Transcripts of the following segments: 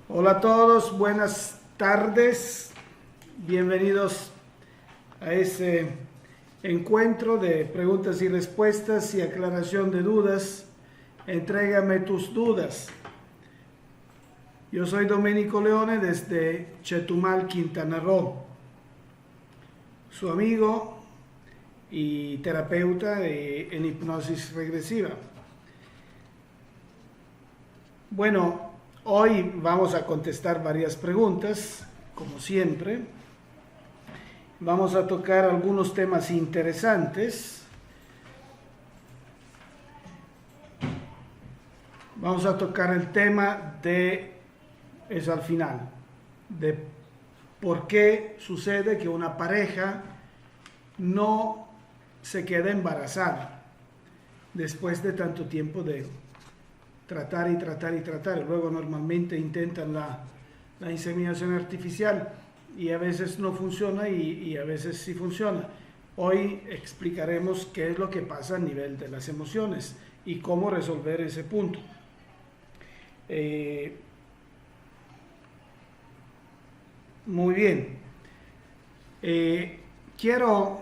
Hola a todos, buenas tardes, bienvenidos a este encuentro de preguntas y respuestas y aclaración de dudas. Entrégame tus dudas. Yo soy Domenico Leone desde Chetumal, Quintana Roo, su amigo y terapeuta en hipnosis regresiva. Bueno, hoy vamos a contestar varias preguntas, como siempre. Vamos a tocar algunos temas interesantes. Vamos a tocar el tema es al final, de por qué sucede que una pareja no se queda embarazada después de tanto tiempo de tratar y tratar y tratar. Luego normalmente intentan la inseminación artificial y a veces no funciona y a veces sí funciona. Hoy explicaremos qué es lo que pasa a nivel de las emociones y cómo resolver ese punto. Muy bien. Quiero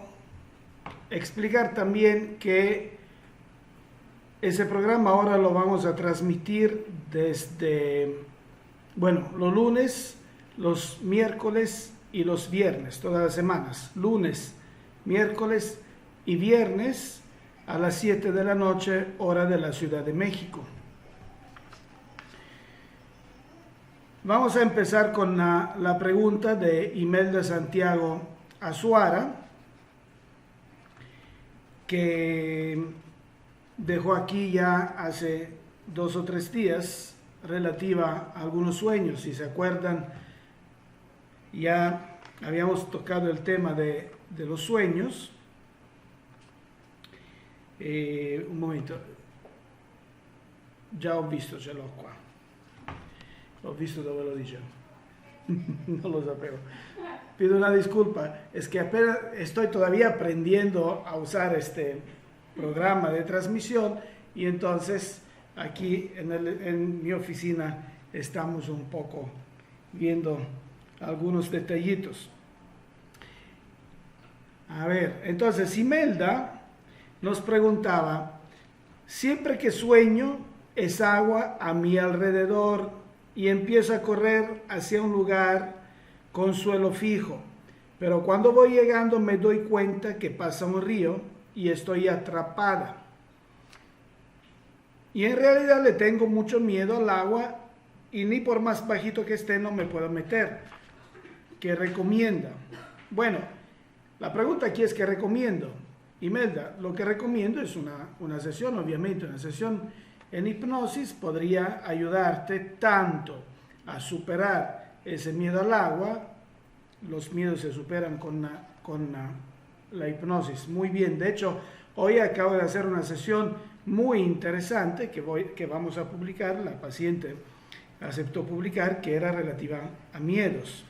explicar también que ese programa ahora lo vamos a transmitir desde, los lunes, los miércoles y los viernes, todas las semanas. Lunes, miércoles y viernes a las 7 de la noche, hora de la Ciudad de México. Vamos a empezar con la pregunta de Imelda Santiago Azuara, que dejó aquí ya hace 2 o 3 días, relativa a algunos sueños. Si se acuerdan, ya habíamos tocado el tema de los sueños. Un momento, già ho visto, ce l'ho qua. Ho visto dove lo dice. No lo sapevo. Pido una disculpa, es que apenas estoy todavía aprendiendo a usar este programa de transmisión y entonces aquí en mi oficina estamos un poco viendo algunos detallitos. A ver, entonces Imelda nos preguntaba: siempre que sueño es agua a mi alrededor y empiezo a correr hacia un lugar con suelo fijo, pero cuando voy llegando me doy cuenta que pasa un río y estoy atrapada. Y en realidad le tengo mucho miedo al agua y ni por más bajito que esté no me puedo meter. ¿Qué recomienda? Bueno, la pregunta aquí es ¿qué recomiendo? Imelda, lo que recomiendo es una sesión, obviamente, una sesión en hipnosis podría ayudarte tanto a superar ese miedo al agua. Los miedos se superan con la hipnosis muy bien. De hecho, hoy acabo de hacer una sesión muy interesante que vamos a publicar. La paciente aceptó publicar, que era relativa a miedos.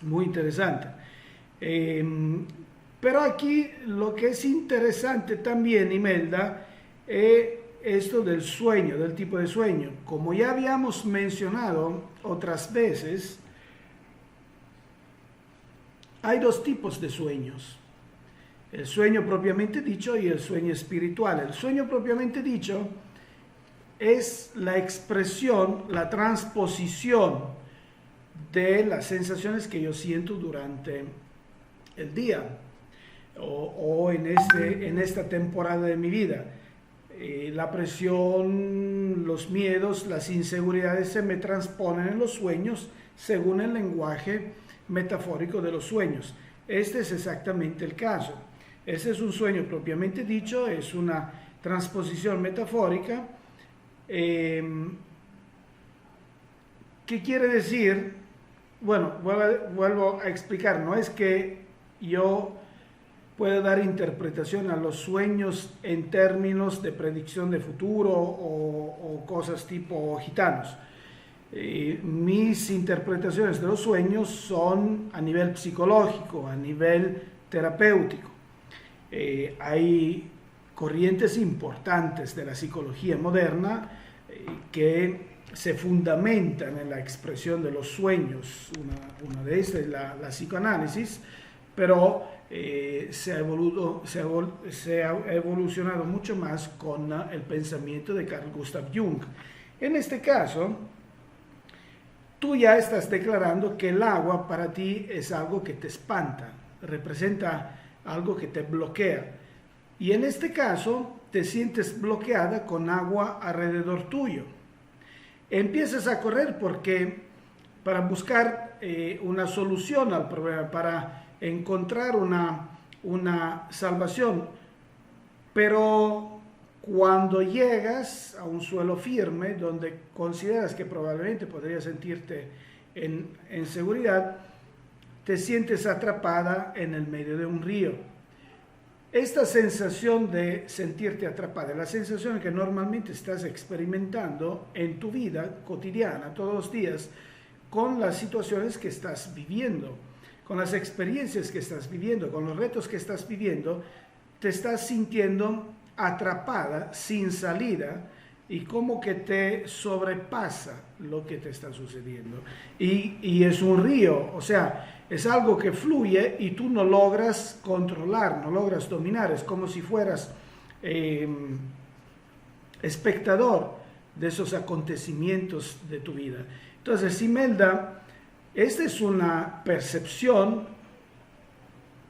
Muy interesante. Pero aquí lo que es interesante también, Imelda, esto del sueño, del tipo de sueño. Como ya habíamos mencionado otras veces, hay 2 tipos de sueños: el sueño propiamente dicho y el sueño espiritual. El sueño propiamente dicho es la expresión, la transposición de las sensaciones que yo siento durante el día o en esta temporada de mi vida. La presión, los miedos, las inseguridades se me transponen en los sueños según el lenguaje metafórico de los sueños. Este es exactamente el caso. Este es un sueño propiamente dicho, es una transposición metafórica. ¿Qué quiere decir? Bueno, vuelvo a explicar. No es que yo pueda dar interpretación a los sueños en términos de predicción de futuro o cosas tipo gitanos. Mis interpretaciones de los sueños son a nivel psicológico, a nivel terapéutico. Hay corrientes importantes de la psicología moderna que se fundamentan en la expresión de los sueños. Una de estas es la psicoanálisis, pero se ha evolucionado mucho más con el pensamiento de Carl Gustav Jung. En este caso, tú ya estás declarando que el agua para ti es algo que te espanta, representa algo que te bloquea. Y en este caso, te sientes bloqueada con agua alrededor tuyo. Empiezas a correr para buscar una solución al problema, para encontrar una salvación. Pero cuando llegas a un suelo firme, donde consideras que probablemente podrías sentirte en seguridad, te sientes atrapada en el medio de un río. Esta sensación de sentirte atrapada, la sensación que normalmente estás experimentando en tu vida cotidiana, todos los días, con las situaciones que estás viviendo, con las experiencias que estás viviendo, con los retos que estás viviendo, te estás sintiendo atrapada, sin salida, y como que te sobrepasa lo que te está sucediendo. Y es un río, o sea, es algo que fluye y tú no logras controlar, no logras dominar. Es como si fueras espectador de esos acontecimientos de tu vida. Entonces, Imelda, esta es una percepción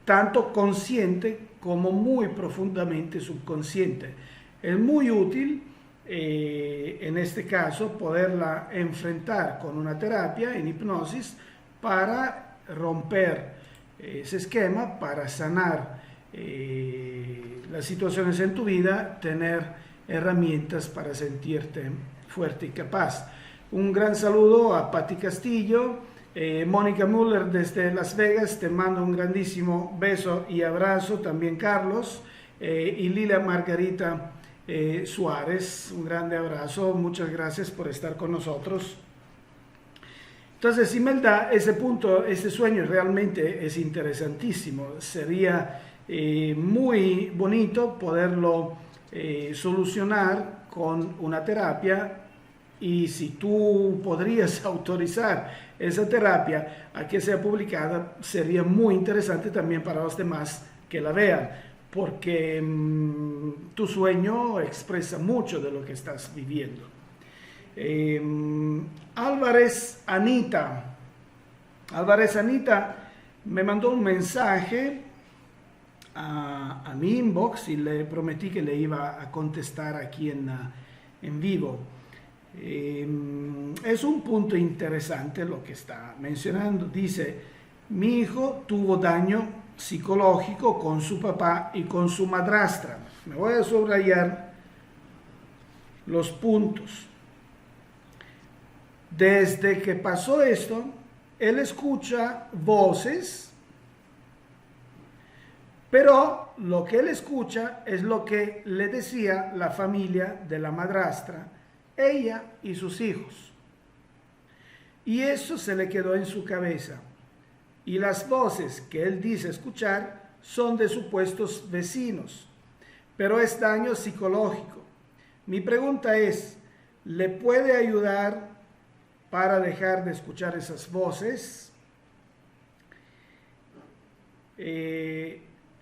tanto consciente como muy profundamente subconsciente. Es muy útil en este caso poderla enfrentar con una terapia en hipnosis para romper ese esquema, para sanar las situaciones en tu vida, tener herramientas para sentirte fuerte y capaz. Un gran saludo a Patti Castillo, Mónica Müller desde Las Vegas, te mando un grandísimo beso y abrazo, también Carlos, y Lila Margarita Suárez, un grande abrazo, muchas gracias por estar con nosotros. Entonces, Imelda, ese punto, ese sueño realmente es interesantísimo. Sería muy bonito poderlo solucionar con una terapia, y si tú podrías autorizar esa terapia a que sea publicada, sería muy interesante también para los demás que la vean, porque tu sueño expresa mucho de lo que estás viviendo. Álvarez Anita me mandó un mensaje a mi inbox y le prometí que le iba a contestar aquí en vivo. Es un punto interesante lo que está mencionando. Dice: mi hijo tuvo daño psicológico con su papá y con su madrastra. Me voy a subrayar los puntos. Desde que pasó esto, él escucha voces, pero lo que él escucha es lo que le decía la familia de la madrastra, ella y sus hijos. Y eso se le quedó en su cabeza. Y las voces que él dice escuchar son de supuestos vecinos, pero es daño psicológico. Mi pregunta es, ¿le puede ayudar para dejar de escuchar esas voces?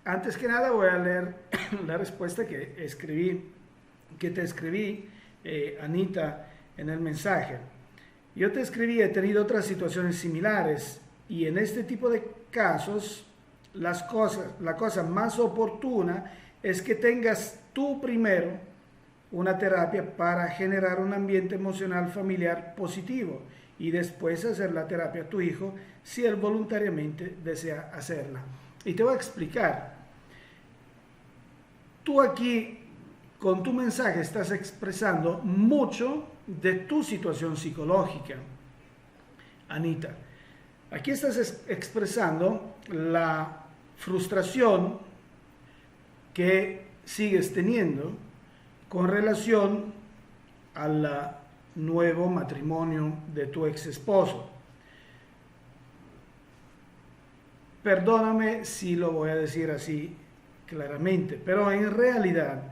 Antes que nada voy a leer la respuesta que te escribí, Anita, en el mensaje. Yo te escribí: he tenido otras situaciones similares, y en este tipo de casos la cosa más oportuna es que tengas tú primero una terapia para generar un ambiente emocional familiar positivo, y después hacer la terapia a tu hijo si él voluntariamente desea hacerla. Y te voy a explicar. Tú aquí con tu mensaje estás expresando mucho de tu situación psicológica, Anita. Aquí estás expresando la frustración que sigues teniendo con relación al nuevo matrimonio de tu ex esposo. Perdóname si lo voy a decir así claramente, pero en realidad,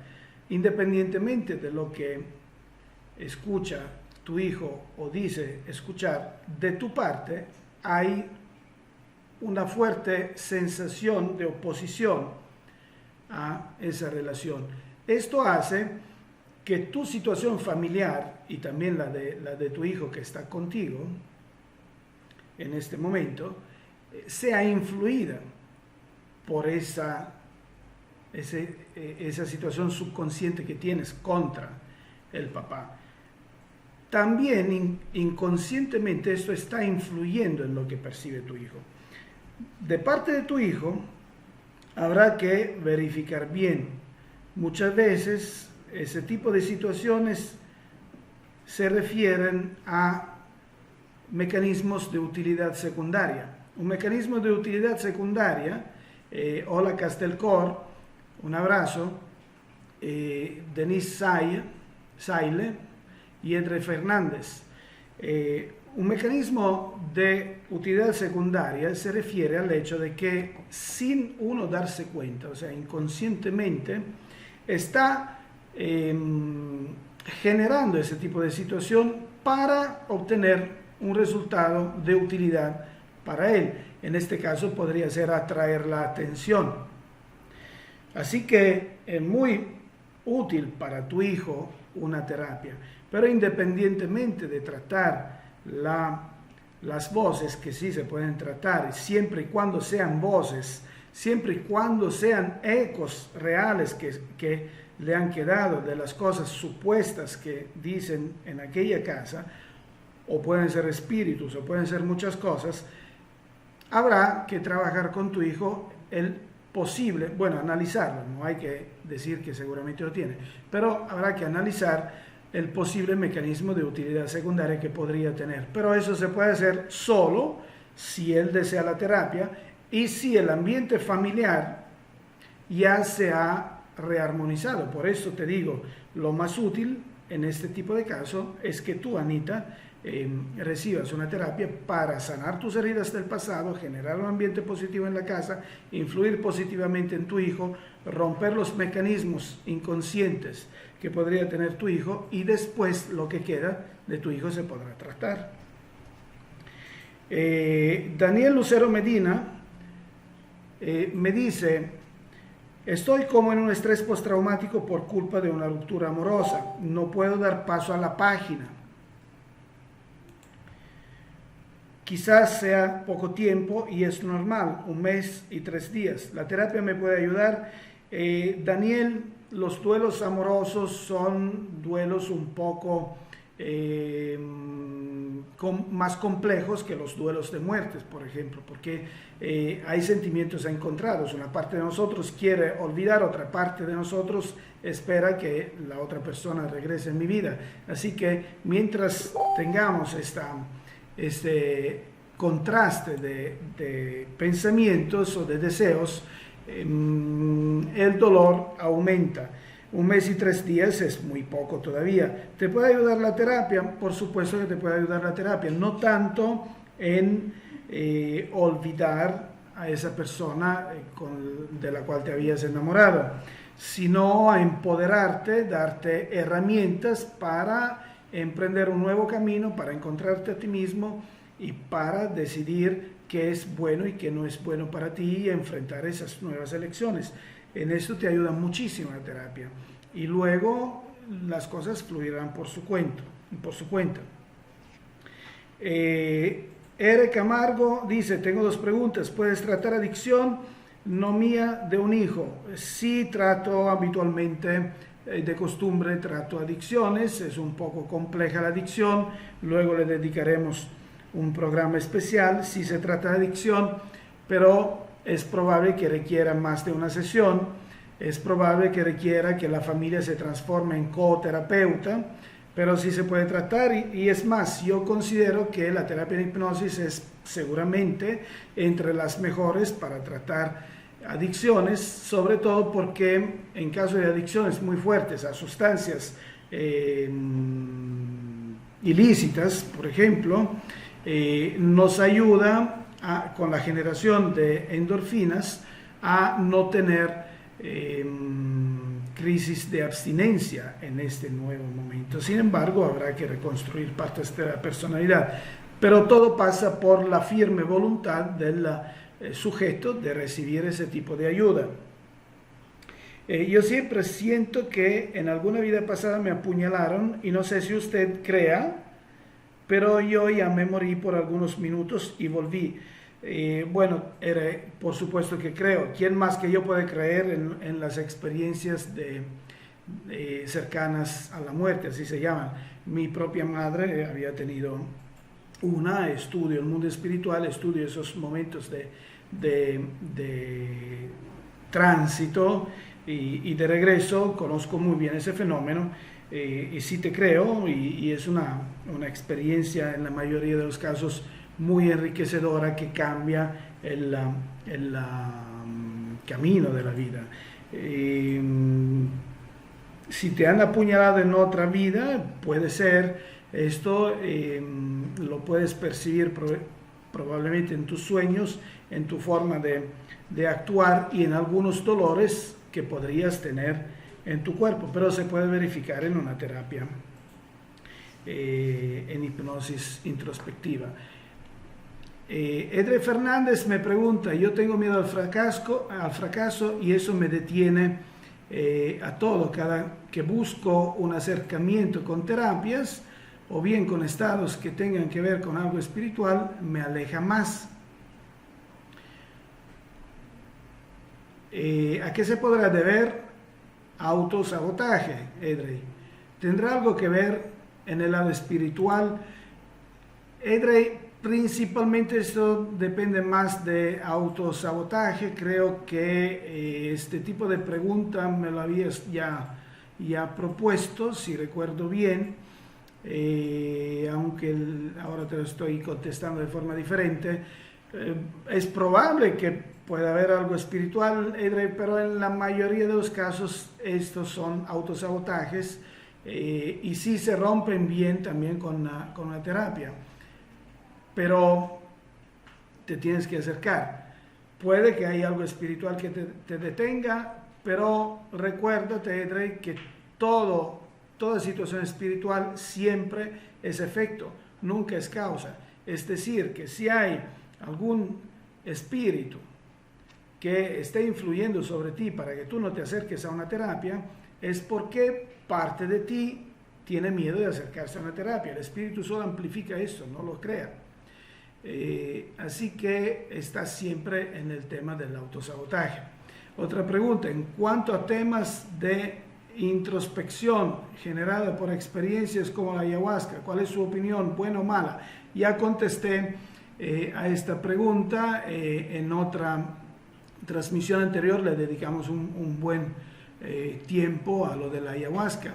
independientemente de lo que escucha tu hijo o dice escuchar, de tu parte hay una fuerte sensación de oposición a esa relación. Esto hace que tu situación familiar y también la de tu hijo que está contigo en este momento sea influida por esa situación subconsciente que tienes contra el papá. También inconscientemente esto está influyendo en lo que percibe tu hijo. De parte de tu hijo habrá que verificar bien. Muchas veces ese tipo de situaciones se refieren a mecanismos de utilidad secundaria. Un mecanismo de utilidad secundaria, hola Castelcor, un abrazo, Denise Saile y Edre Fernández. Un mecanismo de utilidad secundaria se refiere al hecho de que sin uno darse cuenta, o sea, inconscientemente, está generando ese tipo de situación para obtener un resultado de utilidad para él. En este caso podría ser atraer la atención. Así que es muy útil para tu hijo una terapia, pero independientemente de tratar las voces, que sí se pueden tratar, siempre y cuando sean voces, siempre y cuando sean ecos reales que le han quedado de las cosas supuestas que dicen en aquella casa, o pueden ser espíritus, o pueden ser muchas cosas, habrá que trabajar con tu hijo el posible, bueno, analizarlo, no hay que decir que seguramente lo tiene, pero habrá que analizar el posible mecanismo de utilidad secundaria que podría tener. Pero eso se puede hacer solo si él desea la terapia y si el ambiente familiar ya se ha rearmonizado. Por eso te digo, lo más útil en este tipo de caso es que tú, Anita, recibas una terapia para sanar tus heridas del pasado, generar un ambiente positivo en la casa, influir positivamente en tu hijo, romper los mecanismos inconscientes que podría tener tu hijo, y después lo que queda de tu hijo se podrá tratar. Daniel Lucero Medina me dice: estoy como en un estrés postraumático por culpa de una ruptura amorosa, no puedo dar paso a la página. Quizás sea poco tiempo y es normal, 1 mes y 3 días. ¿La terapia me puede ayudar? Daniel, los duelos amorosos son duelos un poco más complejos que los duelos de muertes, por ejemplo, porque hay sentimientos encontrados. Una parte de nosotros quiere olvidar, otra parte de nosotros espera que la otra persona regrese en mi vida. Así que mientras tengamos este contraste de pensamientos o de deseos, el dolor aumenta. 1 mes y 3 días es muy poco todavía. ¿Te puede ayudar la terapia? Por supuesto que te puede ayudar la terapia, no tanto en olvidar a esa persona de la cual te habías enamorado, sino a empoderarte, darte herramientas para emprender un nuevo camino, para encontrarte a ti mismo y para decidir qué es bueno y qué no es bueno para ti y enfrentar esas nuevas elecciones. En esto te ayuda muchísimo la terapia y luego las cosas fluirán por su cuenta. R. Camargo dice: tengo 2 preguntas. ¿Puedes tratar adicción no mía de un hijo? Sí, trato habitualmente, de costumbre trato adicciones. Es un poco compleja la adicción, luego le dedicaremos un programa especial si se trata de adicción, pero es probable que requiera más de una sesión, es probable que requiera que la familia se transforme en coterapeuta, pero sí se puede tratar y es más, yo considero que la terapia de hipnosis es seguramente entre las mejores para tratar adicciones, sobre todo porque en caso de adicciones muy fuertes a sustancias ilícitas, por ejemplo, nos ayuda con la generación de endorfinas a no tener crisis de abstinencia en este nuevo momento. Sin embargo, habrá que reconstruir partes de la personalidad, pero todo pasa por la firme voluntad del sujeto de recibir ese tipo de ayuda. Yo siempre siento que en alguna vida pasada me apuñalaron y no sé si usted crea, pero yo ya me morí por algunos minutos y volví. Bueno, por supuesto que creo. ¿Quién más que yo puede creer en las experiencias cercanas a la muerte, así se llaman? Mi propia madre había tenido estudio el mundo espiritual, estudio esos momentos de tránsito y de regreso, conozco muy bien ese fenómeno y sí te creo y es una experiencia en la mayoría de los casos muy enriquecedora que cambia el camino de la vida. Si te han apuñalado en otra vida, puede ser esto, lo puedes percibir probablemente en tus sueños, en tu forma de actuar y en algunos dolores que podrías tener en tu cuerpo, pero se puede verificar en una terapia en hipnosis introspectiva. Edre Fernández me pregunta, yo tengo miedo al fracaso y eso me detiene a todo. Cada que busco un acercamiento con terapias o bien con estados que tengan que ver con algo espiritual, me aleja más. ¿A qué se podrá deber autosabotaje, Edre? ¿Tendrá algo que ver en el lado espiritual? Edre, principalmente esto depende más de autosabotaje. Creo que este tipo de pregunta me lo habías ya propuesto, si recuerdo bien, aunque ahora te lo estoy contestando de forma diferente. Es probable que pueda haber algo espiritual, Edre, pero en la mayoría de los casos estos son autosabotajes y sí se rompen bien también con la terapia. Pero te tienes que acercar. Puede que haya algo espiritual que te detenga, pero recuérdate, Edre, que toda situación espiritual siempre es efecto, nunca es causa. Es decir, que si hay algún espíritu que esté influyendo sobre ti para que tú no te acerques a una terapia, es porque parte de ti tiene miedo de acercarse a una terapia. El espíritu solo amplifica eso, no lo crea. Así que está siempre en el tema del autosabotaje. Otra pregunta, en cuanto a temas de introspección generada por experiencias como la ayahuasca, ¿cuál es su opinión, buena o mala? Ya contesté a esta pregunta en otra transmisión anterior, le dedicamos un buen tiempo a lo de la ayahuasca.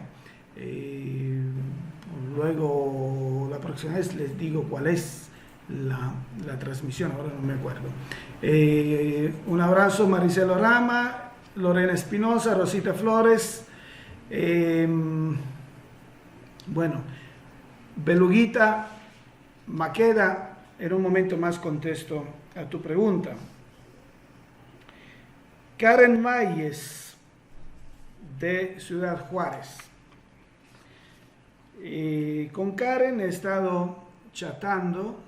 Luego la próxima vez les digo cuál es la transmisión, ahora no me acuerdo. Un abrazo, Maricelo Rama, Lorena Espinosa, Rosita Flores. Bueno, Beluguita Maqueda, en un momento más contesto a tu pregunta. Karen Valles, de Ciudad Juárez. Con Karen he estado chateando,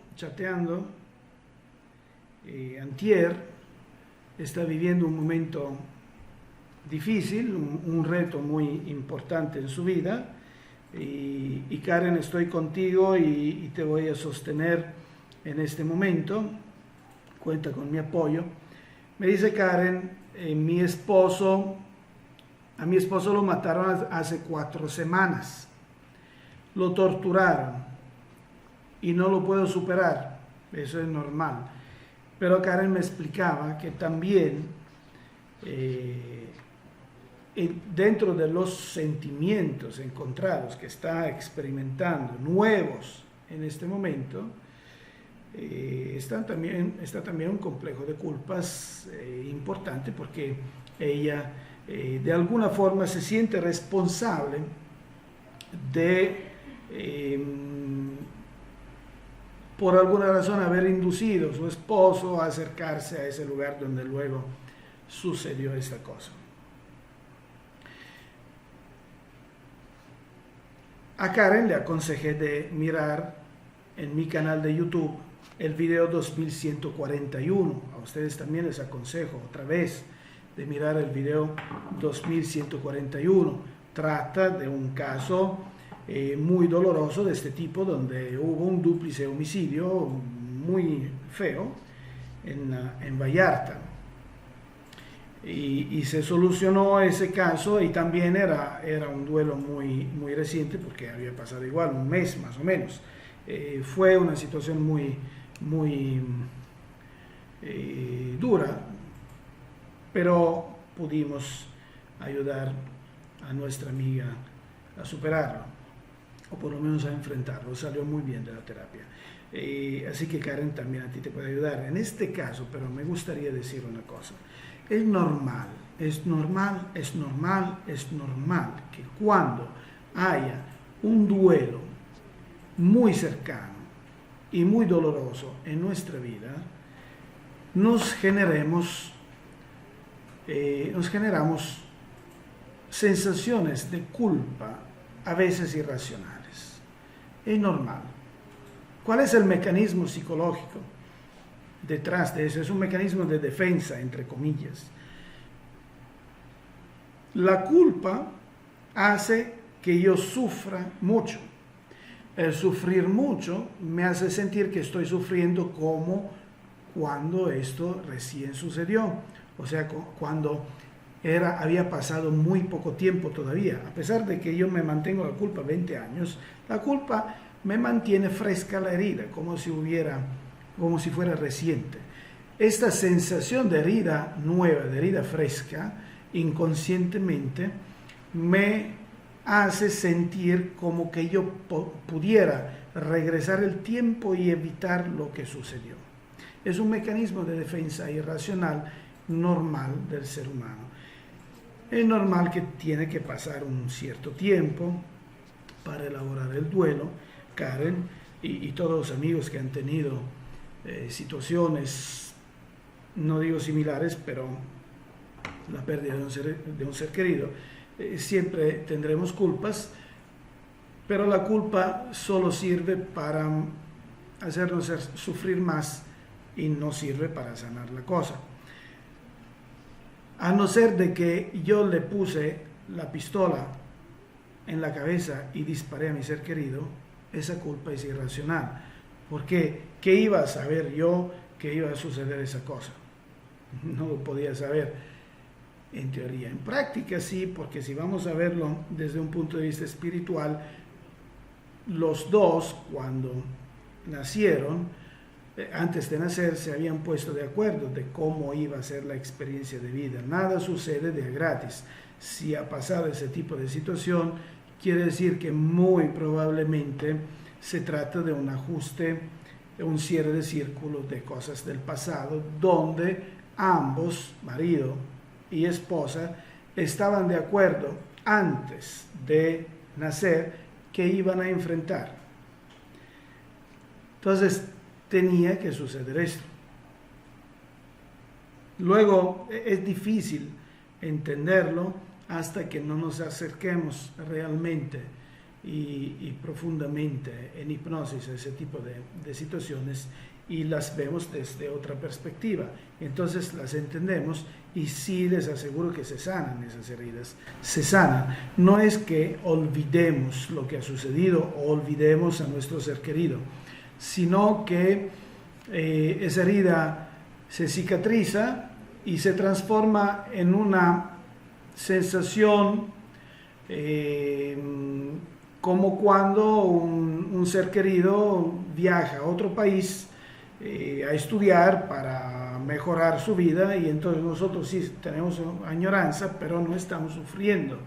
antier, está viviendo un momento difícil, un reto muy importante en su vida, y Karen, estoy contigo y te voy a sostener en este momento, cuenta con mi apoyo. Me dice Karen, a mi esposo lo mataron hace 4 semanas, lo torturaron y no lo puedo superar, eso es normal. Pero Karen me explicaba que también dentro de los sentimientos encontrados que está experimentando, nuevos en este momento, está también un complejo de culpas importante, porque ella de alguna forma se siente responsable de por alguna razón haber inducido a su esposo a acercarse a ese lugar donde luego sucedió esta cosa. A Karen le aconsejé de mirar en mi canal de YouTube el video 2141. A ustedes también les aconsejo otra vez de mirar el video 2141. Trata de un caso muy doloroso de este tipo, donde hubo un dúplice homicidio muy feo en Vallarta. Y se solucionó ese caso, y también era un duelo muy reciente, porque había pasado igual un mes más o menos. Fue una situación muy dura, pero pudimos ayudar a nuestra amiga a superarlo, o por lo menos a enfrentarlo. Salió muy bien de la terapia. Así que Karen, también a ti te puede ayudar en este caso, pero me gustaría decir una cosa. Es normal que cuando haya un duelo muy cercano y muy doloroso en nuestra vida, nos generamos sensaciones de culpa, a veces irracionales. Es normal. ¿Cuál es el mecanismo psicológico detrás de eso? Es un mecanismo de defensa, entre comillas. La culpa hace que yo sufra mucho. El sufrir mucho me hace sentir que estoy sufriendo como cuando esto recién sucedió. O sea, cuando había pasado muy poco tiempo todavía. A pesar de que yo me mantengo la culpa 20 años, la culpa me mantiene fresca la herida, como si fuera reciente. Esta sensación de herida nueva, de herida fresca, inconscientemente me hace sentir como que yo pudiera regresar el tiempo y evitar lo que sucedió. Es un mecanismo de defensa irracional normal del ser humano. Es normal que tiene que pasar un cierto tiempo para elaborar el duelo. Karen y todos los amigos que han tenido situaciones, no digo similares, pero la pérdida de un ser querido, siempre tendremos culpas, pero la culpa solo sirve para hacernos sufrir más y no sirve para sanar la cosa. A no ser de que yo le puse la pistola en la cabeza y disparé a mi ser querido, esa culpa es irracional. Porque ¿qué iba a saber yo que iba a suceder esa cosa? No lo podía saber en teoría. En práctica sí, porque si vamos a verlo desde un punto de vista espiritual, los dos, cuando nacieron, antes de nacer, se habían puesto de acuerdo de cómo iba a ser la experiencia de vida. Nada sucede de gratis. Si ha pasado ese tipo de situación, quiere decir que muy probablemente se trata de un ajuste, un cierre de círculo de cosas del pasado, donde ambos, marido y esposa, estaban de acuerdo antes de nacer que iban a enfrentar. Entonces, tenía que suceder esto. Luego, es difícil entenderlo hasta que no nos acerquemos realmente y profundamente en hipnosis a ese tipo de situaciones y las vemos desde otra perspectiva. Entonces las entendemos y sí les aseguro que se sanan esas heridas. Se sanan. No es que olvidemos lo que ha sucedido o olvidemos a nuestro ser querido, sino que esa herida se cicatriza y se transforma en una sensación como cuando un ser querido viaja a otro país a estudiar para mejorar su vida, y entonces nosotros sí tenemos añoranza, pero no estamos sufriendo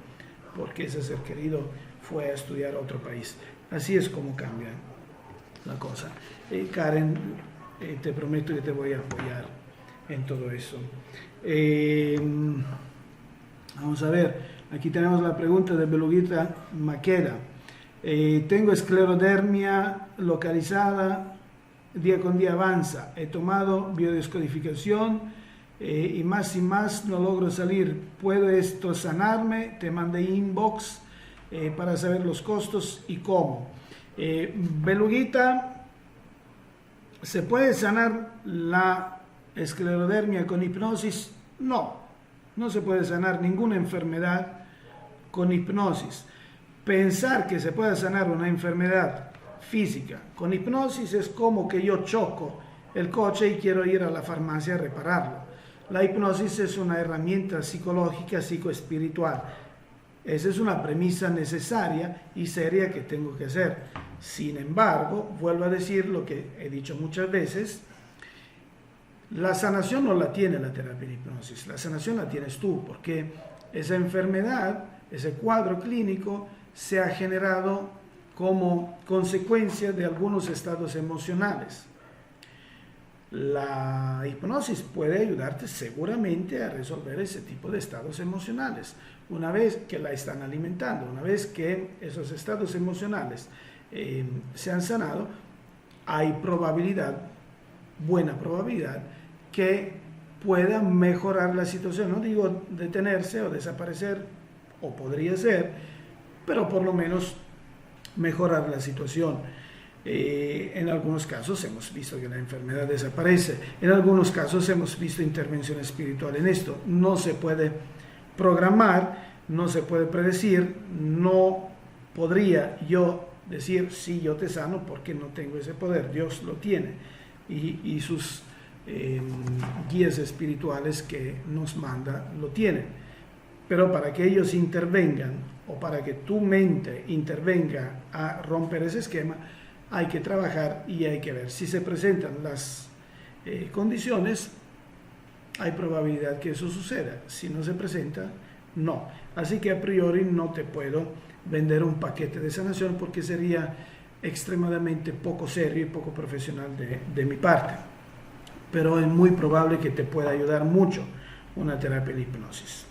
porque ese ser querido fue a estudiar a otro país. Así es como cambia la cosa. Karen, te prometo que te voy a apoyar en todo eso. Vamos a ver, aquí tenemos la pregunta de Beluguita Maqueda. Tengo esclerodermia localizada, día con día avanza. He tomado biodescodificación y más no logro salir. ¿Puede esto sanarme? Te mandé inbox para saber los costos y cómo. Beluguita, ¿se puede sanar la esclerodermia con hipnosis? No, no se puede sanar ninguna enfermedad con hipnosis. Pensar que se puede sanar una enfermedad física con hipnosis es como que yo choco el coche y quiero ir a la farmacia a repararlo. La hipnosis es una herramienta psicológica, psicoespiritual. Esa es una premisa necesaria y seria que tengo que hacer. Sin embargo, vuelvo a decir lo que he dicho muchas veces, la sanación no la tiene la terapia de hipnosis, la sanación la tienes tú, porque esa enfermedad, ese cuadro clínico, se ha generado como consecuencia de algunos estados emocionales. La hipnosis puede ayudarte seguramente a resolver ese tipo de estados emocionales. Una vez que la están alimentando, una vez que esos estados emocionales se han sanado, hay probabilidad, buena probabilidad, que pueda mejorar la situación. No digo detenerse o desaparecer, o podría ser, pero por lo menos mejorar la situación. En algunos casos hemos visto que la enfermedad desaparece, en algunos casos hemos visto intervención espiritual en esto. No se puede programar, no se puede predecir, no podría yo decir sí, yo te sano, porque no tengo ese poder. Dios lo tiene y sus guías espirituales que nos manda lo tienen, pero para que ellos intervengan o para que tu mente intervenga a romper ese esquema, hay que trabajar y hay que ver si se presentan las condiciones. Hay probabilidad que eso suceda. Si no se presenta, no. Así que a priori no te puedo vender un paquete de sanación, porque sería extremadamente poco serio y poco profesional de mi parte. Pero es muy probable que te pueda ayudar mucho una terapia de hipnosis.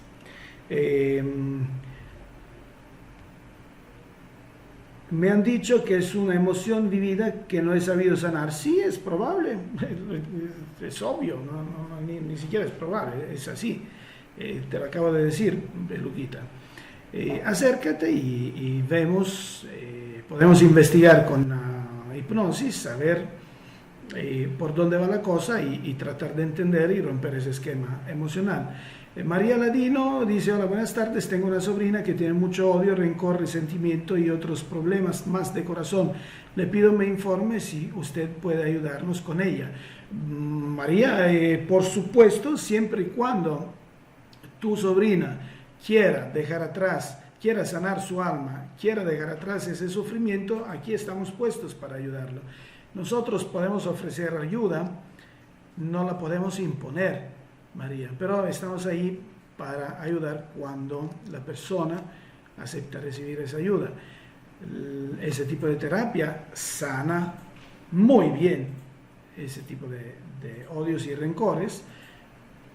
Me han dicho que es una emoción vivida que no he sabido sanar. Sí, es probable, es obvio, ni siquiera es probable, es así. Te lo acabo de decir, Beluguita. Acércate y vemos, podemos investigar con la hipnosis, saber por dónde va la cosa y tratar de entender y romper ese esquema emocional. María Ladino dice: hola, buenas tardes, tengo una sobrina que tiene mucho odio, rencor, resentimiento y otros problemas más de corazón. Le pido me informe si usted puede ayudarnos con ella. María, por supuesto, siempre y cuando tu sobrina quiera dejar atrás, quiera sanar su alma, quiera dejar atrás ese sufrimiento, aquí estamos puestos para ayudarlo. Nosotros podemos ofrecer ayuda, no la podemos imponer, María, pero estamos ahí para ayudar cuando la persona acepta recibir esa ayuda. Ese tipo de terapia sana muy bien ese tipo de odios y rencores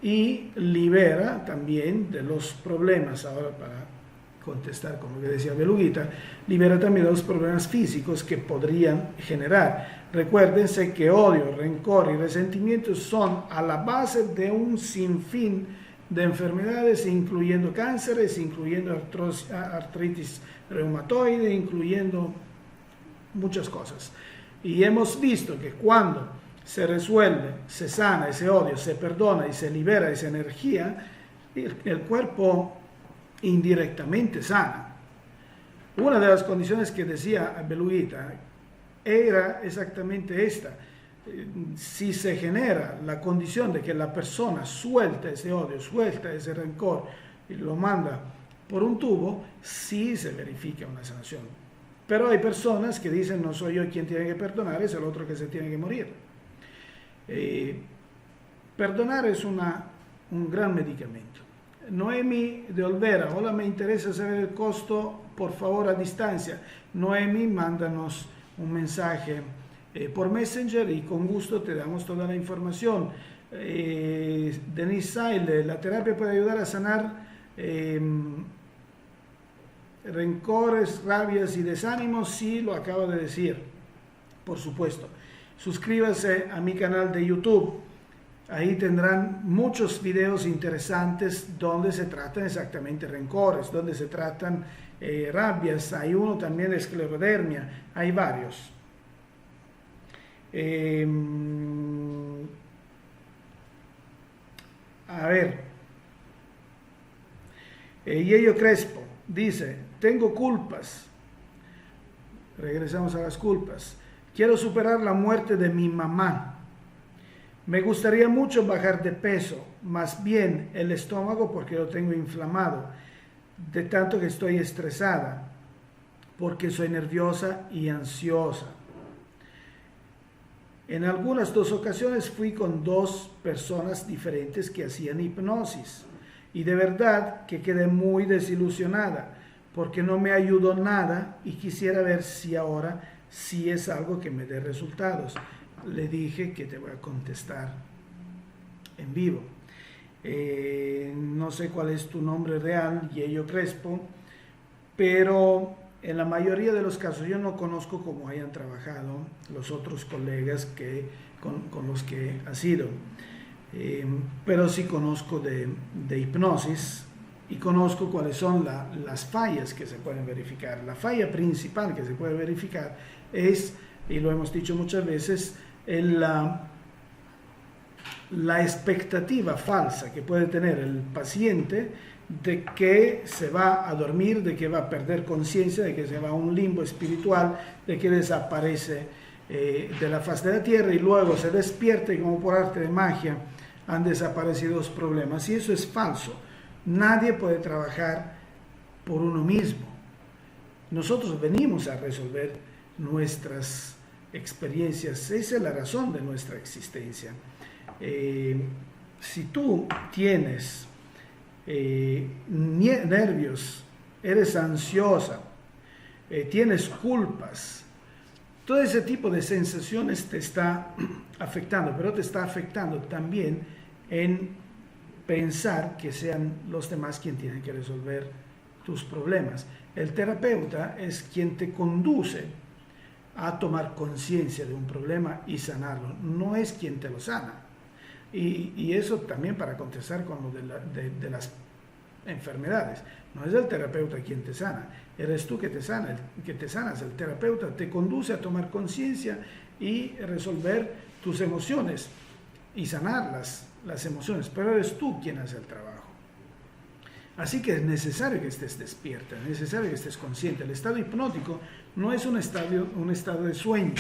y libera también de los problemas. Ahora, para contestar con lo que decía Beluguita, libera también de los problemas físicos que podrían generar. Recuérdense que odio, rencor y resentimiento son a la base de un sinfín de enfermedades, incluyendo cánceres, incluyendo artritis reumatoide, incluyendo muchas cosas. Y hemos visto que cuando se resuelve, se sana ese odio, se perdona y se libera esa energía, el cuerpo indirectamente sana. Una de las condiciones que decía Beluguita era exactamente esta. Si se genera la condición de que la persona suelta ese odio, suelta ese rencor y lo manda por un tubo, sí se verifica una sanación. Pero hay personas que dicen: no soy yo quien tiene que perdonar, es el otro que se tiene que morir. Perdonar es un gran medicamento. Noemi de Olvera: hola, me interesa saber el costo, por favor, a distancia. Noemi, mándanos un mensaje por Messenger y con gusto te damos toda la información. Denise Saile: la terapia puede ayudar a sanar rencores, rabias y desánimos. Sí, lo acabo de decir, por supuesto. Suscríbase a mi canal de YouTube. Ahí tendrán muchos videos interesantes donde se tratan exactamente rencores, donde se tratan rabias. Hay uno también de esclerodermia, hay varios. A ver, Yello Crespo dice, tengo culpas. Regresamos a las culpas. Quiero superar la muerte de mi mamá. Me gustaría mucho bajar de peso, más bien el estómago porque lo tengo inflamado, de tanto que estoy estresada, porque soy nerviosa y ansiosa. En algunas 2 ocasiones fui con 2 personas diferentes que hacían hipnosis y de verdad que quedé muy desilusionada porque no me ayudó nada y quisiera ver si ahora sí es algo que me dé resultados. Le dije que te voy a contestar en vivo. No sé cuál es tu nombre real, Yello Crespo, pero en la mayoría de los casos yo no conozco cómo hayan trabajado los otros colegas con los que has ido, pero sí conozco de hipnosis y conozco cuáles son las fallas que se pueden verificar. La falla principal que se puede verificar es, y lo hemos dicho muchas veces, la expectativa falsa que puede tener el paciente de que se va a dormir, de que va a perder conciencia, de que se va a un limbo espiritual, de que desaparece de la faz de la tierra y luego se despierta y como por arte de magia han desaparecido los problemas. Y eso es falso. Nadie puede trabajar por uno mismo. Nosotros venimos a resolver nuestras experiencias, esa es la razón de nuestra existencia. Si tú tienes nervios, eres ansiosa, tienes culpas, todo ese tipo de sensaciones te está afectando, pero te está afectando también en pensar que sean los demás quienes tienen que resolver tus problemas. El terapeuta es quien te conduce a tomar conciencia de un problema y sanarlo, no es quien te lo sana. Y eso también para contestar con lo de las enfermedades. No es el terapeuta quien te sana, eres tú que te sanas. El terapeuta te conduce a tomar conciencia y resolver tus emociones y sanar las emociones, pero eres tú quien hace el trabajo. Así que es necesario que estés despierta, es necesario que estés consciente. El estado hipnótico no es un estado de sueño,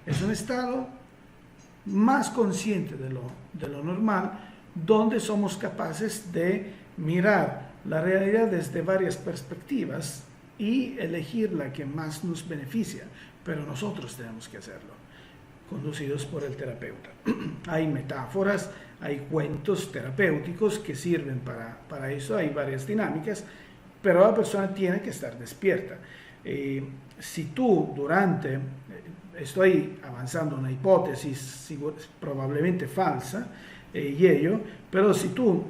es un estado más consciente de lo normal, donde somos capaces de mirar la realidad desde varias perspectivas y elegir la que más nos beneficia, pero nosotros tenemos que hacerlo, conducidos por el terapeuta. Hay metáforas, hay cuentos terapéuticos que sirven para eso, hay varias dinámicas, pero la persona tiene que estar despierta. Si tú estoy avanzando una hipótesis probablemente falsa, pero si tú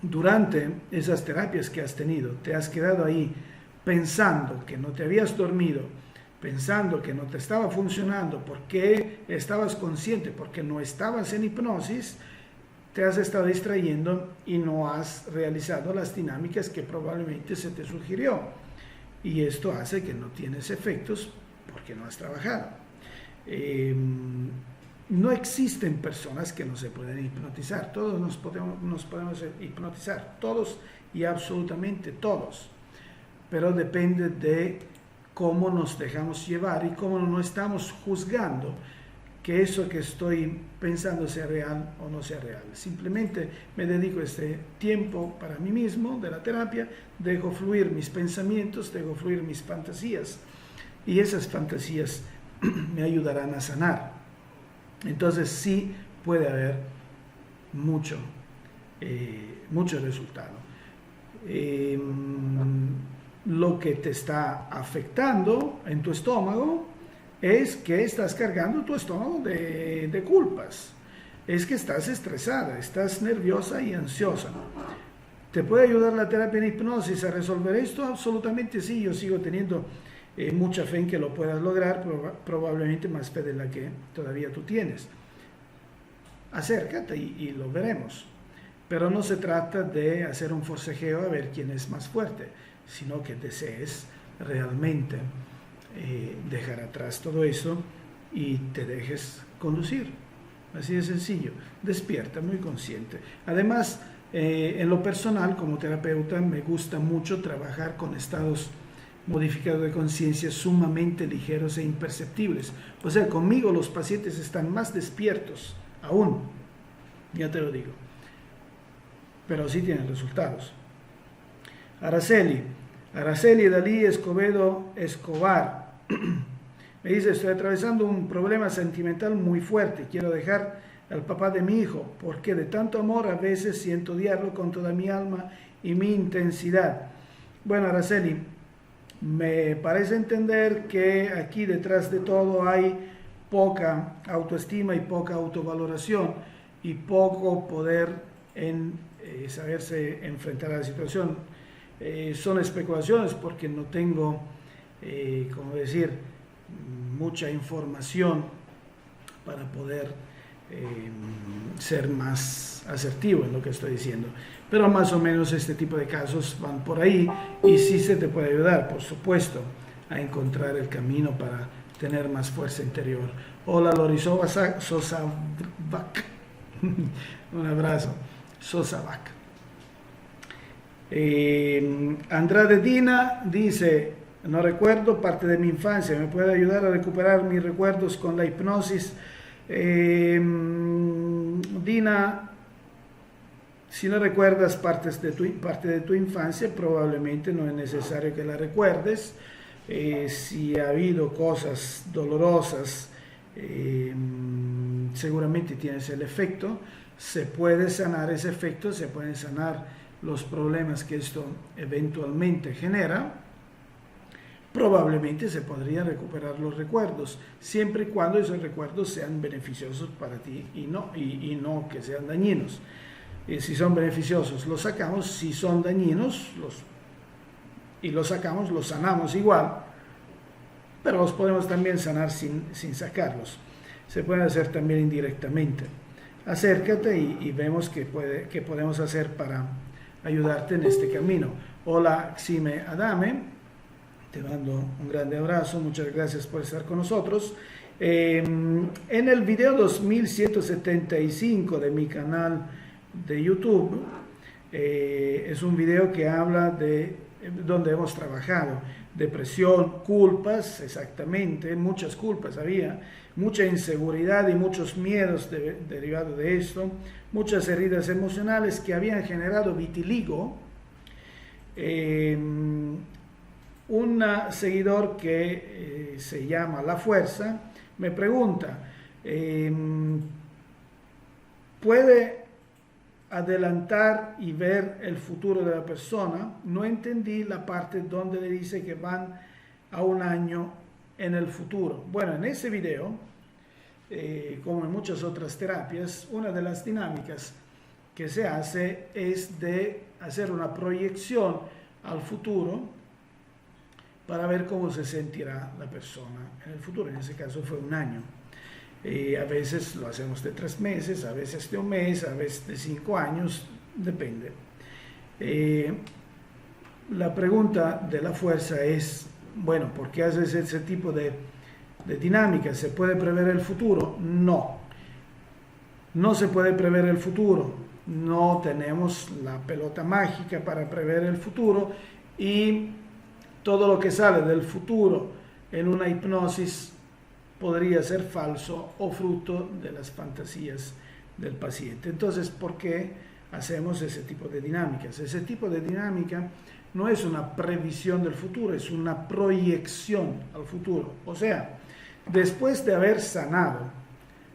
durante esas terapias que has tenido te has quedado ahí pensando que no te habías dormido, pensando que no te estaba funcionando, porque estabas consciente, porque no estabas en hipnosis, te has estado distrayendo y no has realizado las dinámicas que probablemente se te sugirió. Y esto hace que no tienes efectos porque no has trabajado. No existen personas que no se pueden hipnotizar. Todos nos podemos hipnotizar, todos y absolutamente todos. Pero depende de cómo nos dejamos llevar y cómo no estamos juzgando que eso que estoy pensando sea real o no sea real. Simplemente me dedico este tiempo para mí mismo de la terapia, dejo fluir mis pensamientos, dejo fluir mis fantasías y esas fantasías me ayudarán a sanar. Entonces sí puede haber mucho resultado. Lo que te está afectando en tu estómago es que estás cargando tu estómago de culpas, es que estás estresada, estás nerviosa y ansiosa. ¿Te puede ayudar la terapia en hipnosis a resolver esto? Absolutamente sí, yo sigo teniendo mucha fe en que lo puedas lograr, probablemente más fe de la que todavía tú tienes. acércate y lo veremos. Pero no se trata de hacer un forcejeo a ver quién es más fuerte, sino que desees realmente dejar atrás todo eso y te dejes conducir. Así de sencillo. Despierta, muy consciente. Además, en lo personal, como terapeuta, me gusta mucho trabajar con estados modificados de conciencia sumamente ligeros e imperceptibles. O sea, conmigo los pacientes están más despiertos aún, ya te lo digo. Pero sí tienen resultados. Araceli Dalí Escobedo Escobar me dice: estoy atravesando un problema sentimental muy fuerte, quiero dejar al papá de mi hijo, porque de tanto amor a veces siento odiarlo con toda mi alma y mi intensidad. Bueno, Araceli, me parece entender que aquí detrás de todo hay poca autoestima y poca autovaloración y poco poder en saberse enfrentar a la situación. Son especulaciones porque no tengo, como decir, mucha información para poder ser más asertivo en lo que estoy diciendo. Pero más o menos este tipo de casos van por ahí y sí se te puede ayudar, por supuesto, a encontrar el camino para tener más fuerza interior. Hola Lorisova Sosavac. Un abrazo. Sosavac. Andrade Dina dice: no recuerdo parte de mi infancia, ¿me puede ayudar a recuperar mis recuerdos con la hipnosis? Dina, si no recuerdas parte de tu infancia, probablemente no es necesario que la recuerdes. Si ha habido cosas dolorosas, seguramente tienes el efecto. Se puede sanar ese efecto, se pueden sanar los problemas que esto eventualmente genera. Probablemente se podrían recuperar los recuerdos, siempre y cuando esos recuerdos sean beneficiosos para ti y no que sean dañinos. Si son beneficiosos, los sacamos; si son dañinos, los sacamos, los sanamos igual, pero los podemos también sanar sin sacarlos. Se puede hacer también indirectamente. Acércate y vemos qué podemos hacer para ayudarte en este camino. Hola Xime Adame, te mando un grande abrazo, muchas gracias por estar con nosotros. En el video 2175 de mi canal de YouTube, es un video que habla de donde hemos trabajado depresión, culpas, exactamente, muchas culpas había, mucha inseguridad y muchos miedos derivados de esto, muchas heridas emocionales que habían generado vitiligo. Un seguidor que se llama La Fuerza me pregunta: ¿puede adelantar y ver el futuro de la persona? No entendí la parte donde le dice que van a un año en el futuro. Bueno, en ese video, como en muchas otras terapias, una de las dinámicas que se hace es de hacer una proyección al futuro para ver cómo se sentirá la persona en el futuro. En ese caso fue un año. A veces lo hacemos de 3 meses, a veces de 1 mes, a veces de 5 años, depende. La pregunta de La Fuerza es: bueno, ¿por qué haces ese tipo de dinámica? ¿Se puede prever el futuro? No, no se puede prever el futuro. No tenemos la pelota mágica para prever el futuro, y todo lo que sale del futuro en una hipnosis podría ser falso o fruto de las fantasías del paciente. Entonces, ¿por qué hacemos ese tipo de dinámicas? Ese tipo de dinámica no es una previsión del futuro, es una proyección al futuro. O sea, después de haber sanado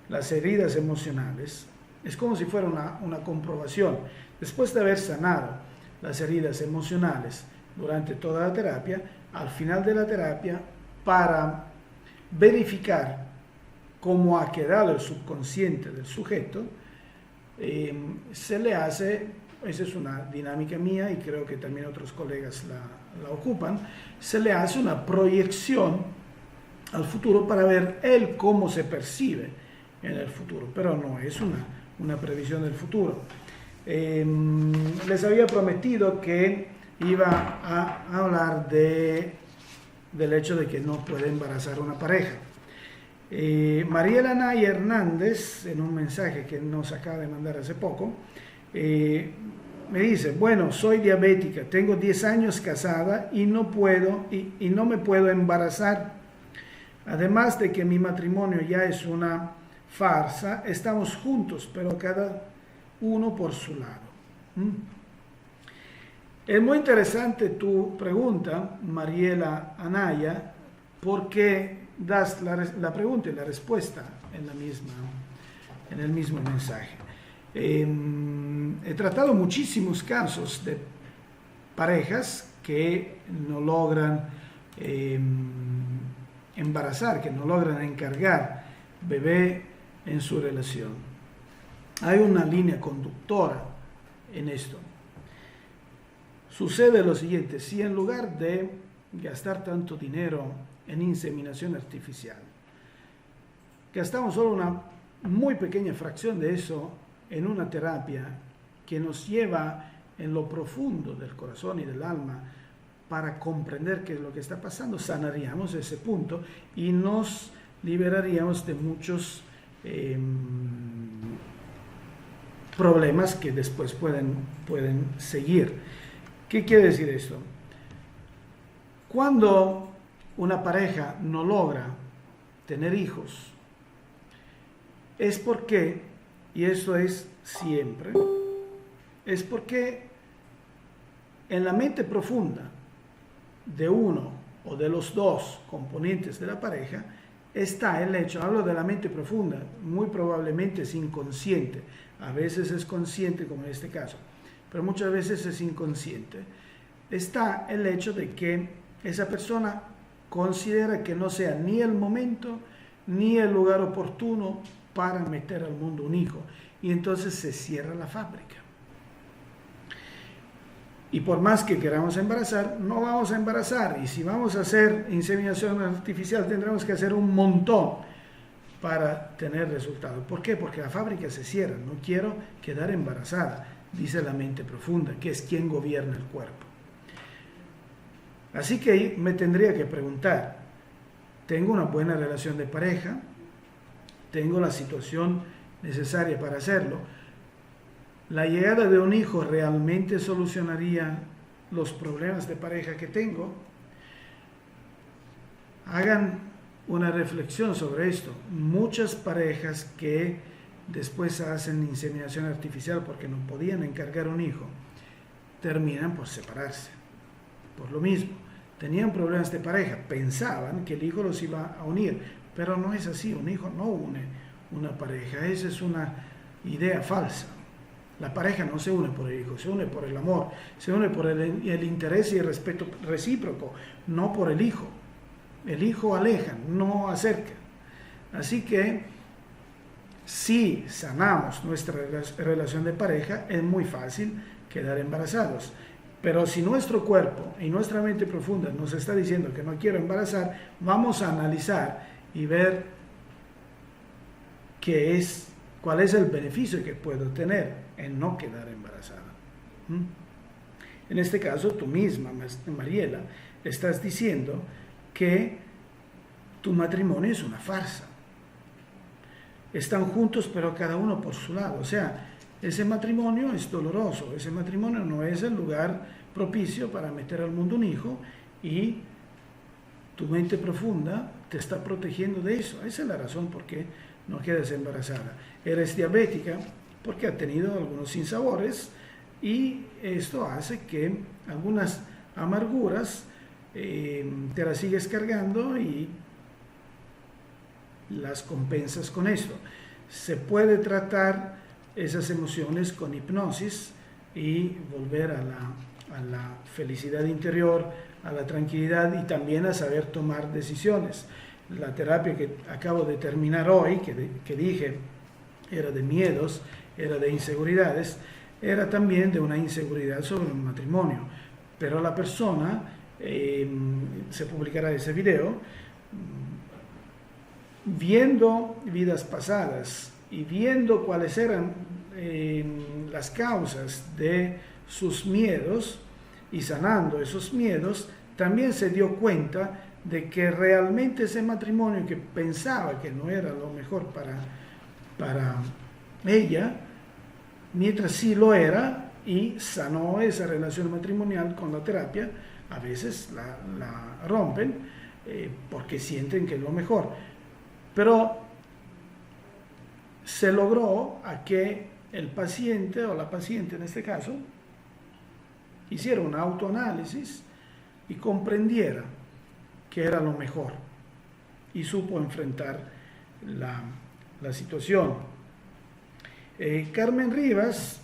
las heridas emocionales, es como si fuera una comprobación. Después de haber sanado las heridas emocionales durante toda la terapia, al final de la terapia, para verificar cómo ha quedado el subconsciente del sujeto, se le hace, esa es una dinámica mía y creo que también otros colegas la ocupan, se le hace una proyección al futuro para ver él cómo se percibe en el futuro, pero no es una previsión del futuro. Les había prometido que iba a hablar del hecho de que no puede embarazar una pareja. Mariela Naya Hernández, en un mensaje que nos acaba de mandar hace poco, me dice: bueno, soy diabética, tengo 10 años casada y no me puedo embarazar. Además de que mi matrimonio ya es una farsa, estamos juntos, pero cada uno por su lado. Es muy interesante tu pregunta, Mariela Anaya, porque das la pregunta y la respuesta en el mismo mensaje. He tratado muchísimos casos de parejas que no logran embarazar, que no logran encargar bebé en su relación. Hay una línea conductora en esto. Sucede lo siguiente: si en lugar de gastar tanto dinero en inseminación artificial, gastamos solo una muy pequeña fracción de eso en una terapia que nos lleva en lo profundo del corazón y del alma para comprender qué es lo que está pasando, sanaríamos ese punto y nos liberaríamos de muchos problemas que después pueden seguir. ¿Qué quiere decir esto? Cuando una pareja no logra tener hijos, es porque, y esto es siempre, es porque en la mente profunda de uno o de los dos componentes de la pareja está el hecho, hablo de la mente profunda, muy probablemente es inconsciente, a veces es consciente como en este caso, pero muchas veces es inconsciente, está el hecho de que esa persona considera que no sea ni el momento ni el lugar oportuno para meter al mundo un hijo, y entonces se cierra la fábrica. Y por más que queramos embarazar, no vamos a embarazar. Y si vamos a hacer inseminación artificial, tendremos que hacer un montón para tener resultados. ¿Por qué? Porque la fábrica se cierra. No quiero quedar embarazada, dice la mente profunda, que es quien gobierna el cuerpo. Así que me tendría que preguntar, ¿tengo una buena relación de pareja? ¿Tengo la situación necesaria para hacerlo? ¿La llegada de un hijo realmente solucionaría los problemas de pareja que tengo? Hagan una reflexión sobre esto. Muchas parejas que después hacen inseminación artificial porque no podían encargar un hijo, terminan por separarse. Por lo mismo, tenían problemas de pareja, pensaban que el hijo los iba a unir, pero no es así. Un hijo no une una pareja, esa es una idea falsa. La pareja no se une por el hijo, se une por el amor, se une por el interés y el respeto recíproco, no por el hijo. El hijo aleja, no acerca. Así que si sanamos nuestra relación de pareja, es muy fácil quedar embarazados. Pero si nuestro cuerpo y nuestra mente profunda nos está diciendo que no quiero embarazar, vamos a analizar y ver cuál es el beneficio que puedo tener en no quedar embarazada. En este caso, tú misma, Mariela, estás diciendo que tu matrimonio es una farsa. Están juntos, pero cada uno por su lado. O sea, ese matrimonio es doloroso, ese matrimonio no es el lugar propicio para meter al mundo un hijo, y tu mente profunda te está protegiendo de eso. Esa es la razón por qué no quedas embarazada. Eres diabética porque ha tenido algunos sinsabores, y esto hace que algunas amarguras te las sigues cargando y las compensas con esto. Se puede tratar esas emociones con hipnosis y volver a la felicidad interior, a la tranquilidad y también a saber tomar decisiones. La terapia que acabo de terminar hoy, que dije era de miedos, era de inseguridades, era también de una inseguridad sobre un matrimonio. Pero la persona, se publicará ese video, viendo vidas pasadas y viendo cuáles eran las causas de sus miedos y sanando esos miedos, también se dio cuenta de que realmente ese matrimonio que pensaba que no era lo mejor para ella, mientras sí lo era, y sanó esa relación matrimonial con la terapia. A veces la rompen porque sienten que es lo mejor, pero se logró a que el paciente o la paciente en este caso hiciera un autoanálisis y comprendiera que era lo mejor y supo enfrentar la situación. Carmen Rivas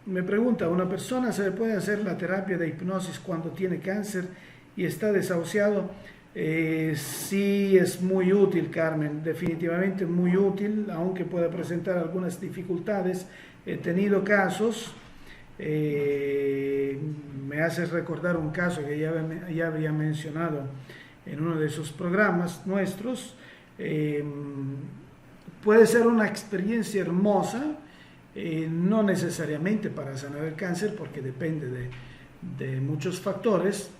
me pregunta, ¿una persona se le puede hacer la terapia de hipnosis cuando tiene cáncer y está desahuciado? Sí, es muy útil, Carmen, definitivamente muy útil, aunque pueda presentar algunas dificultades. He tenido casos, me hace recordar un caso que ya había mencionado en uno de esos programas nuestros. Puede ser una experiencia hermosa, no necesariamente para sanar el cáncer, porque depende de muchos factores,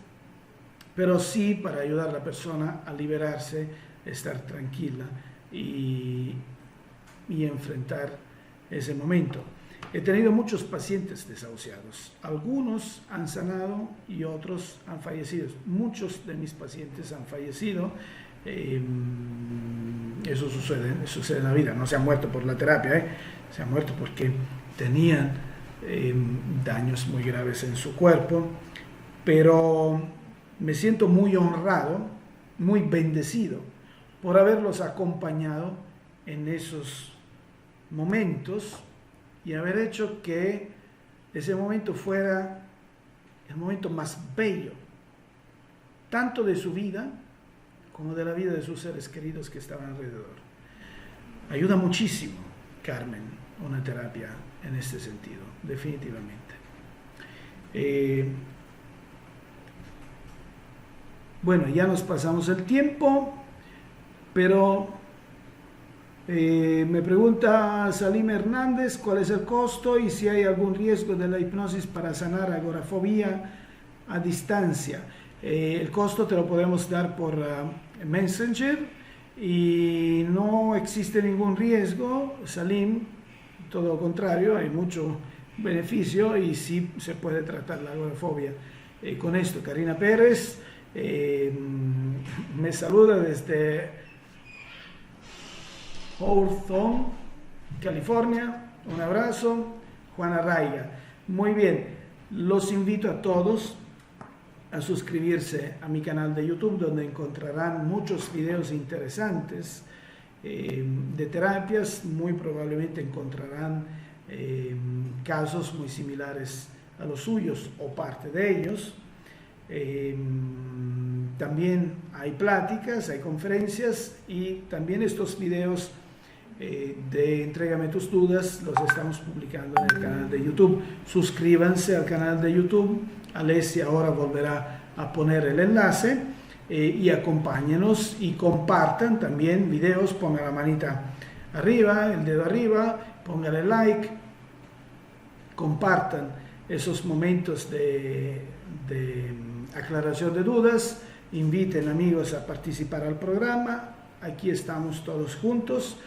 pero sí para ayudar a la persona a liberarse, estar tranquila y enfrentar ese momento. He tenido muchos pacientes desahuciados, algunos han sanado y otros han fallecido. Muchos de mis pacientes han fallecido. Eso sucede en la vida, no se han muerto por la terapia, se han muerto porque tenían daños muy graves en su cuerpo, pero me siento muy honrado, muy bendecido por haberlos acompañado en esos momentos y haber hecho que ese momento fuera el momento más bello, tanto de su vida como de la vida de sus seres queridos que estaban alrededor. Ayuda muchísimo, Carmen, una terapia en este sentido, definitivamente. Bueno, ya nos pasamos el tiempo, pero me pregunta Salim Hernández cuál es el costo y si hay algún riesgo de la hipnosis para sanar agorafobia a distancia. El costo te lo podemos dar por Messenger y no existe ningún riesgo, Salim, todo lo contrario, hay mucho beneficio y sí se puede tratar la agorafobia. Con esto, Karina Pérez me saluda desde Hawthorne, California, un abrazo. Juana Raiga, muy bien, los invito a todos a suscribirse a mi canal de YouTube, donde encontrarán muchos videos interesantes de terapias. Muy probablemente encontrarán casos muy similares a los suyos o parte de ellos. También hay pláticas, hay conferencias y también estos videos de Entrégame tus dudas los estamos publicando en el canal de YouTube. Suscríbanse al canal de YouTube. Alessia ahora volverá a poner el enlace y acompáñenos y compartan también videos. Pongan la manita arriba, el dedo arriba, pónganle like, compartan esos momentos de aclaración de dudas, inviten amigos a participar al programa. Aquí estamos todos juntos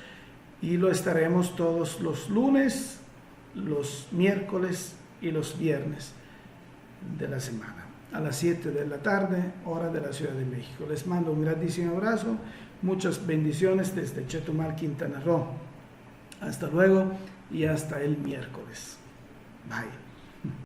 y lo estaremos todos los lunes, los miércoles y los viernes de la semana a las 7 de la tarde, hora de la Ciudad de México. Les mando un grandísimo abrazo, muchas bendiciones desde Chetumal, Quintana Roo. Hasta luego y hasta el miércoles. Bye.